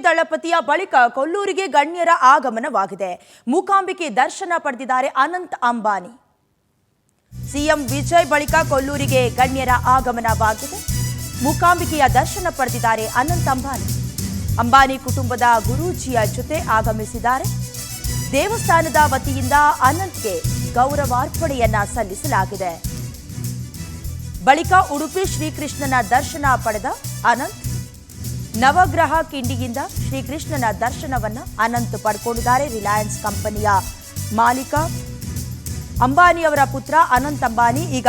ದಳಪತಿಯ ಬಳಿಕ ಕೊಲ್ಲೂರಿಗೆ ಗಣ್ಯರ ಆಗಮನವಾಗಿದೆ. ಮೂಕಾಂಬಿಕೆ ದರ್ಶನ ಪಡೆದಿದ್ದಾರೆ ಅನಂತ್ ಅಂಬಾನಿ. ಸಿಎಂ ವಿಜಯ್ ಬಳಿಕ ಕೊಲ್ಲೂರಿಗೆ ಗಣ್ಯರ ಆಗಮನವಾಗಿದೆ. ಮೂಕಾಂಬಿಕೆಯ ದರ್ಶನ ಪಡೆದಿದ್ದಾರೆ ಅನಂತ್ ಅಂಬಾನಿ. ಅಂಬಾನಿ ಕುಟುಂಬದ ಗುರೂಜಿಯ ಜೊತೆ ಆಗಮಿಸಿದ್ದಾರೆ. ದೇವಸ್ಥಾನದ ವತಿಯಿಂದ ಅನಂತ್ಗೆ ಗೌರವಾರ್ಪಣೆಯನ್ನ ಸಲ್ಲಿಸಲಾಗಿದೆ. ಬಳಿಕ ಉಡುಪಿ ಶ್ರೀಕೃಷ್ಣನ ದರ್ಶನ ಪಡೆದ ಅನಂತ್ ನವಗ್ರಹ ಕಿಂಡಿಯಿಂದ ಶ್ರೀಕೃಷ್ಣನ ದರ್ಶನವನ್ನ ಅನಂತ್ ಪಡ್ಕೊಂಡಿದ್ದಾರೆ. ರಿಲಯನ್ಸ್ ಕಂಪನಿಯ ಮಾಲೀಕ ಅಂಬಾನಿಯವರ ಪುತ್ರ ಅನಂತ್ ಅಂಬಾನಿ ಈಗ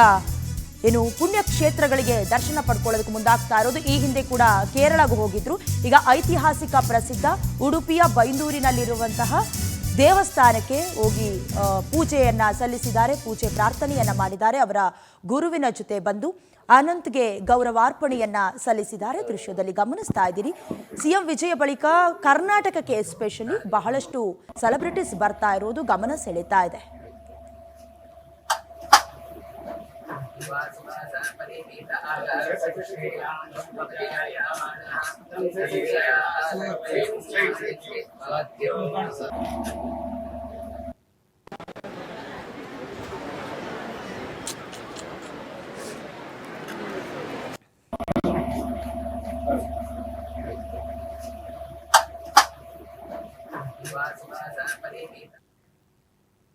ಪುಣ್ಯಕ್ಷೇತ್ರಗಳಿಗೆ ದರ್ಶನ ಪಡ್ಕೊಳ್ಳೋದಕ್ಕೆ ಮುಂದಾಗ್ತಾ ಇರೋದು. ಈ ಹಿಂದೆ ಕೂಡ ಕೇರಳಕ್ಕೆ ಹೋಗಿದ್ರು. ಈಗ ಐತಿಹಾಸಿಕ ಪ್ರಸಿದ್ಧ ಉಡುಪಿಯ ಬೈಂದೂರಿನಲ್ಲಿರುವಂತಹ ದೇವಸ್ಥಾನಕ್ಕೆ ಹೋಗಿ ಪೂಜೆಯನ್ನ ಸಲ್ಲಿಸಿದ್ದಾರೆ. ಪೂಜೆ ಪ್ರಾರ್ಥನೆಯನ್ನ ಮಾಡಿದ್ದಾರೆ. ಅವರ ಗುರುವಿನ ಜೊತೆ ಬಂದು ಅನಂತ್ಗೆ ಗೌರವಾರ್ಪಣೆಯನ್ನ ಸಲ್ಲಿಸಿದ್ದಾರೆ. ದೃಶ್ಯದಲ್ಲಿ ಗಮನಿಸ್ತಾ ಇದ್ದೀರಿ. ಸಿಎಂ ವಿಜಯ ಬಳಿಕ ಕರ್ನಾಟಕಕ್ಕೆ ಎಸ್ಪೆಷಲಿ ಬಹಳಷ್ಟು ಸೆಲೆಬ್ರಿಟೀಸ್ ಬರ್ತಾ ಇರೋದು ಗಮನ ಸೆಳೀತಾ ಇದೆ.